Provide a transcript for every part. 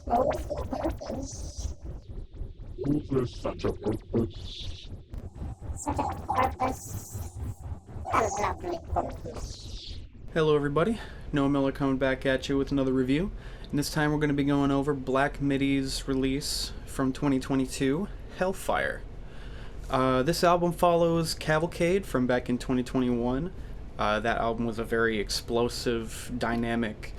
Who is such a purpose? Such a purpose. A lovely purpose. Hello everybody, Noah Miller coming back at you with another review. And this time we're going to be going over Black Midi's release from 2022, Hellfire. This album follows Cavalcade from back in 2021. That album was a very explosive, dynamic,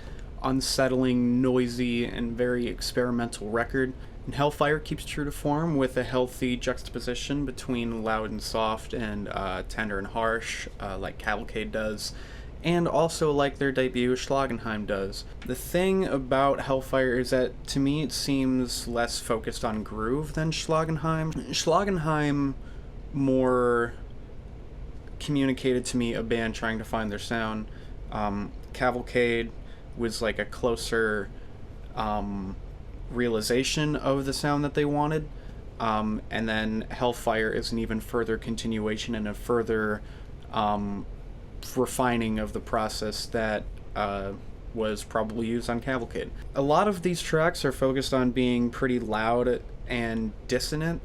unsettling, noisy, and very experimental record. And Hellfire keeps true to form with a healthy juxtaposition between loud and soft and tender and harsh, like Cavalcade does, and also like their debut Schlagenheim does. The thing about Hellfire is that, to me, it seems less focused on groove than Schlagenheim. Schlagenheim more communicated to me a band trying to find their sound. Cavalcade was like a closer realization of the sound that they wanted, and then Hellfire is an even further continuation and a further refining of the process that was probably used on Cavalcade. A lot of these tracks are focused on being pretty loud and dissonant,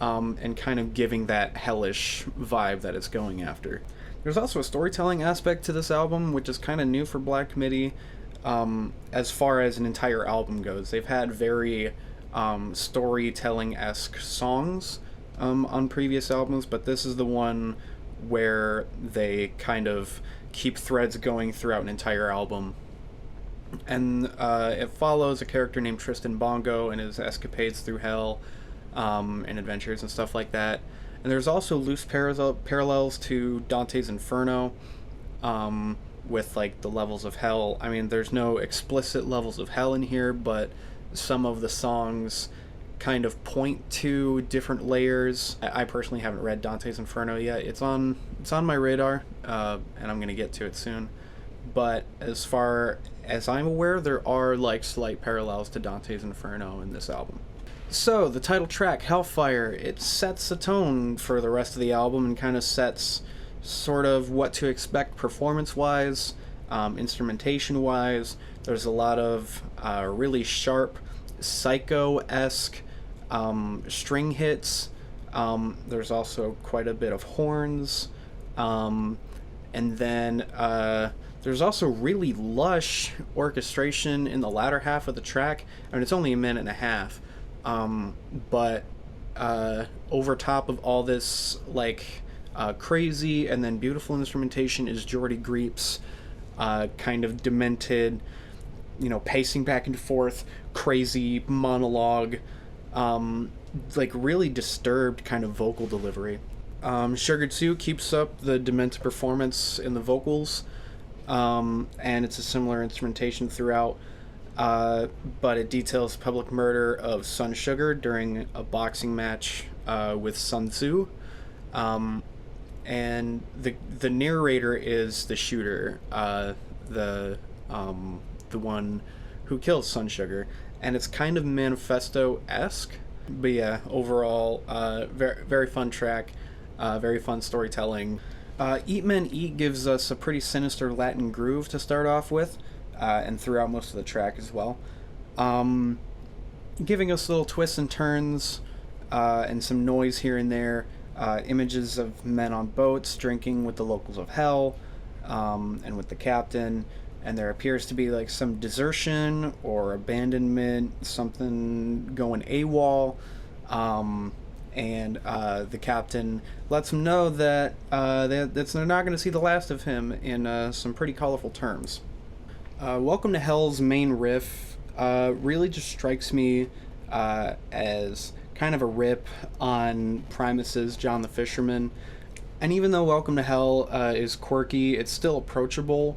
and kind of giving that hellish vibe that it's going after. There's also a storytelling aspect to this album, which is kind of new for Black Midi. As far as an entire album goes, they've had very storytelling-esque songs on previous albums, but this is the one where they kind of keep threads going throughout an entire album. And it follows a character named Tristan Bongo and his escapades through hell, and adventures and stuff like that. And there's also loose parallels to Dante's Inferno, with like the levels of hell. I mean, there's no explicit levels of hell in here, but some of the songs kind of point to different layers. I personally haven't read Dante's Inferno yet. It's on my radar, and I'm gonna get to it soon. But as far as I'm aware, there are like slight parallels to Dante's Inferno in this album. So the title track, Hellfire, it sets a tone for the rest of the album and kind of sets sort of what to expect performance-wise, instrumentation-wise. There's a lot of really sharp, psycho-esque string hits. There's also quite a bit of horns. And then there's also really lush orchestration in the latter half of the track. I mean, it's only a minute and a half. But over top of all this, like, crazy and then beautiful instrumentation is Jordy Greep's kind of demented, pacing back and forth, crazy monologue, like really disturbed kind of vocal delivery. Sugar Tzu keeps up the demented performance in the vocals, and it's a similar instrumentation throughout. But it details public murder of Sun Sugar during a boxing match with Sun Tzu. And the narrator is the shooter, the one who kills Sun Sugar, and it's kind of manifesto-esque. But yeah, overall, very, very fun track, very fun storytelling. Eat Men Eat gives us a pretty sinister Latin groove to start off with, and throughout most of the track as well, giving us little twists and turns, and some noise here and there. Images of men on boats drinking with the locals of hell, and with the captain, and there appears to be like some desertion or abandonment, something going AWOL, and the captain lets them know that they're not going to see the last of him in some pretty colorful terms. Welcome to Hell's main riff really just strikes me as kind of a rip on Primus's John the Fisherman. And even though Welcome to Hell is quirky, it's still approachable,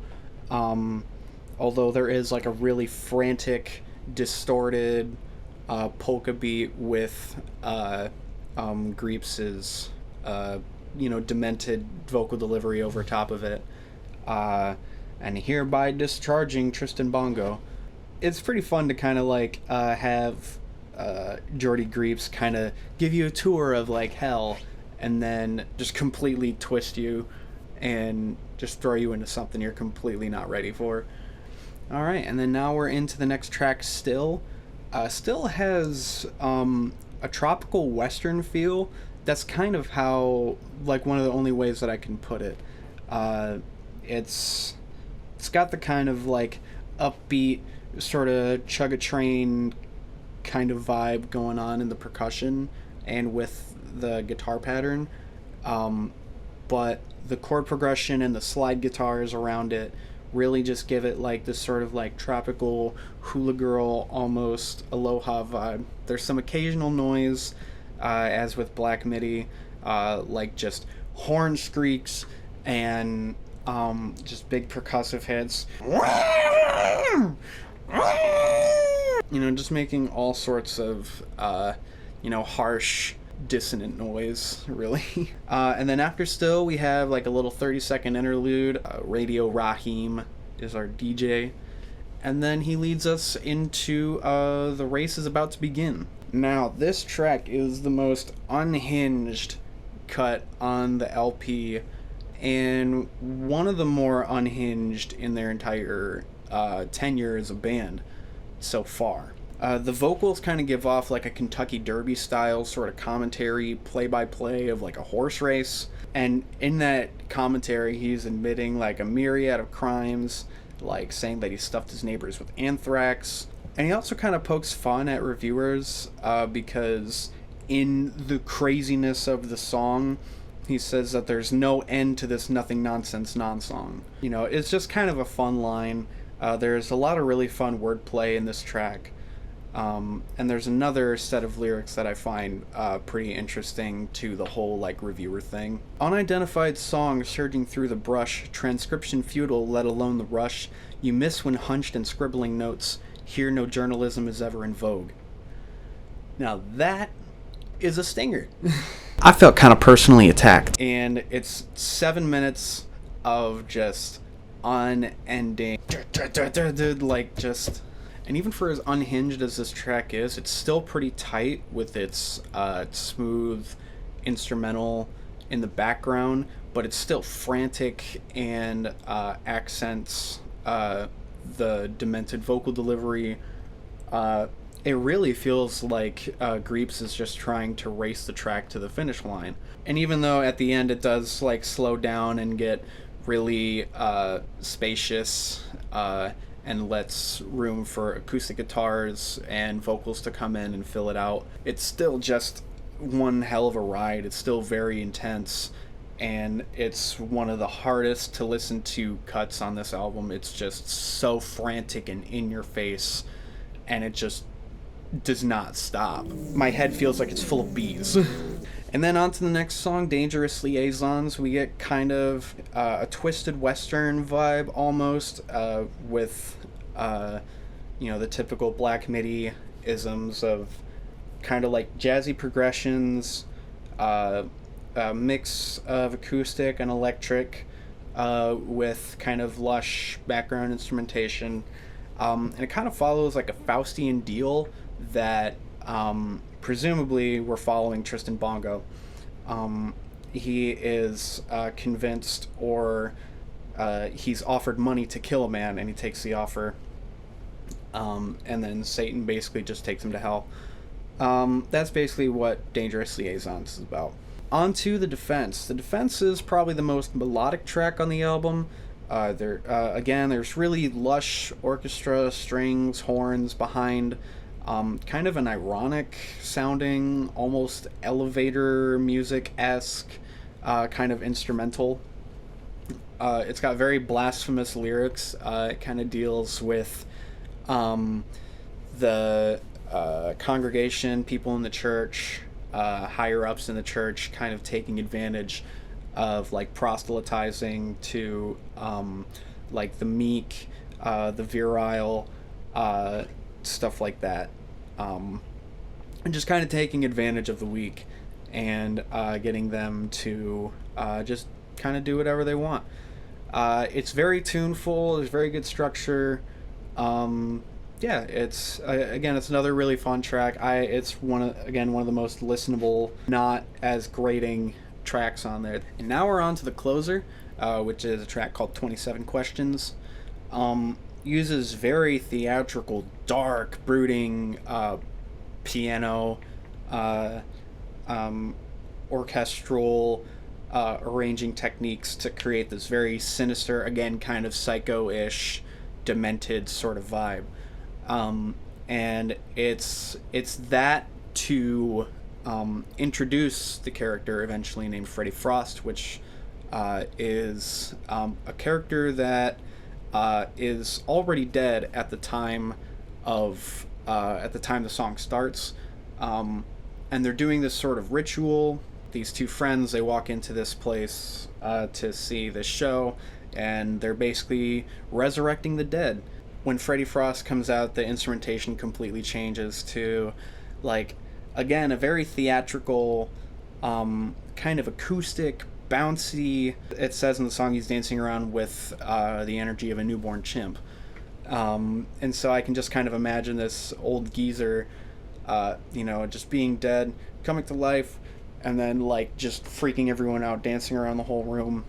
although there is like a really frantic, distorted polka beat with Greeps's demented vocal delivery over top of it. And hereby discharging Tristan Bongo. It's pretty fun to kind of like have Jordy Greeps kind of give you a tour of like hell, and then just completely twist you and just throw you into something you're completely not ready for. Alright, and then now we're into the next track, Still. still has a tropical western feel. That's kind of how, like, one of the only ways that I can put it. Uh, it's got the kind of like upbeat sort of chug a train kind of vibe going on in the percussion and with the guitar pattern. Um, but the chord progression and the slide guitars around it really just give it like this sort of like tropical hula girl almost aloha vibe. There's some occasional noise, as with Black Midi, like just horn screaks and just big percussive hits. Just making all sorts of, harsh, dissonant noise, really. And then after still, we have like a little 30-second interlude. Radio Raheem is our DJ. And then he leads us into The Race is About to Begin. Now, this track is the most unhinged cut on the LP, and one of the more unhinged in their entire tenure as a band so far. The vocals kind of give off like a Kentucky Derby style sort of commentary, play-by-play of like a horse race. And in that commentary, he's admitting like a myriad of crimes, like saying that he stuffed his neighbors with anthrax. And he also kind of pokes fun at reviewers because in the craziness of the song, he says that there's no end to this nothing nonsense non-song. It's just kind of a fun line. There's a lot of really fun wordplay in this track. And there's another set of lyrics that I find pretty interesting to the whole like reviewer thing. Unidentified song surging through the brush, transcription futile, let alone the rush. You miss when hunched and scribbling notes. Here no journalism is ever in vogue. Now that is a stinger. I felt kind of personally attacked. And it's 7 minutes of just unending, like just... And even for as unhinged as this track is, it's still pretty tight with its smooth instrumental in the background, but it's still frantic and accents the demented vocal delivery. It really feels like Greeps is just trying to race the track to the finish line. And even though at the end it does like slow down and get really spacious, and lets room for acoustic guitars and vocals to come in and fill it out, it's still just one hell of a ride. It's still very intense, and it's one of the hardest to listen to cuts on this album. It's just so frantic and in your face, and it just does not stop. My head feels like it's full of bees. And then on to the next song, Dangerous Liaisons. We get kind of a twisted western vibe almost, with the typical Black Midi isms of kind of like jazzy progressions, a mix of acoustic and electric, with kind of lush background instrumentation. And it kind of follows like a Faustian deal that presumably we're following Tristan Bongo. He is convinced, or he's offered money to kill a man, and he takes the offer. And then Satan basically just takes him to hell. That's basically what Dangerous Liaisons is about. On to The Defense. The Defense is probably the most melodic track on the album. There's really lush orchestra, strings, horns behind kind of an ironic sounding, almost elevator music-esque kind of instrumental. It's got very blasphemous lyrics. It kind of deals with the congregation, people in the church, higher-ups in the church kind of taking advantage of like proselytizing to like the meek, the virile, stuff like that, and just kind of taking advantage of the weak and getting them to just kind of do whatever they want. It's very tuneful. There's very good structure. It's it's another really fun track. It's one of the most listenable, not as grating tracks on there. And now we're on to the closer, which is a track called 27 Questions. uses very theatrical, dark, brooding piano, uh, orchestral arranging techniques to create this very sinister, again, kind of psycho-ish, demented sort of vibe. And it's that to introduce the character eventually named Freddy Frost, which is a character that is already dead at the time the song starts, and they're doing this sort of ritual. These two friends, they walk into this place to see this show, and they're basically resurrecting the dead. When Freddy Frost comes out, the instrumentation completely changes to, like, again, a very theatrical, kind of acoustic, bouncy. It says in the song he's dancing around with the energy of a newborn chimp. And so I can just kind of imagine this old geezer, just being dead, coming to life, and then, like, just freaking everyone out, dancing around the whole room.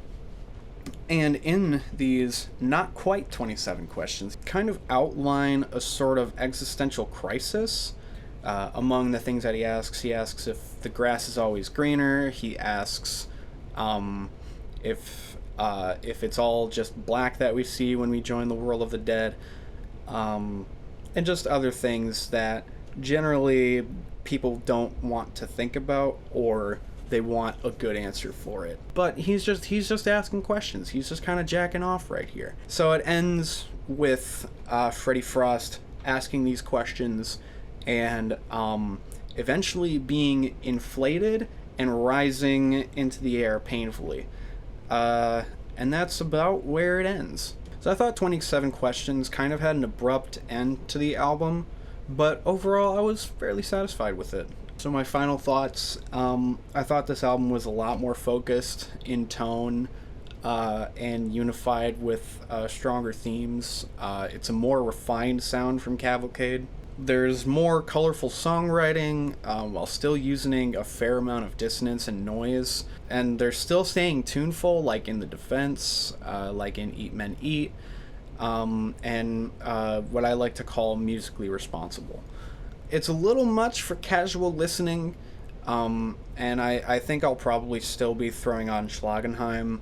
And in these not quite 27 questions, kind of outline a sort of existential crisis. Among the things that he asks if the grass is always greener. He asks if it's all just black that we see when we join the world of the dead, and just other things that generally people don't want to think about, or they want a good answer for it. But he's just asking questions. He's just kind of jacking off right here. So it ends with Freddy Frost asking these questions and eventually being inflated and rising into the air painfully. And that's about where it ends. So I thought 27 Questions kind of had an abrupt end to the album, but overall I was fairly satisfied with it. So my final thoughts, I thought this album was a lot more focused in tone and unified with stronger themes. It's a more refined sound from Cavalcade. There's more colorful songwriting while still using a fair amount of dissonance and noise. And they're still staying tuneful, like in The Defense, like in Eat Men Eat, and what I like to call musically responsible. It's a little much for casual listening, and I think I'll probably still be throwing on Schlagenheim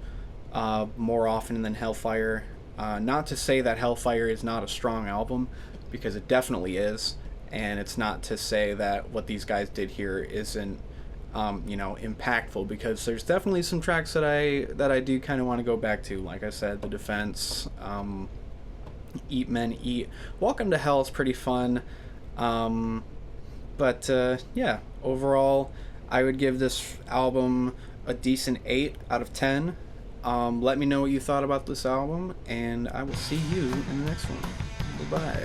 more often than Hellfire. Not to say that Hellfire is not a strong album, because it definitely is, and it's not to say that what these guys did here isn't impactful, because there's definitely some tracks that I do kind of want to go back to. Like I said, The Defense, Eat Men Eat. Welcome to Hell is pretty fun. But yeah, overall, I would give this album a decent 8 out of 10. Let me know what you thought about this album, and I will see you in the next one. Goodbye.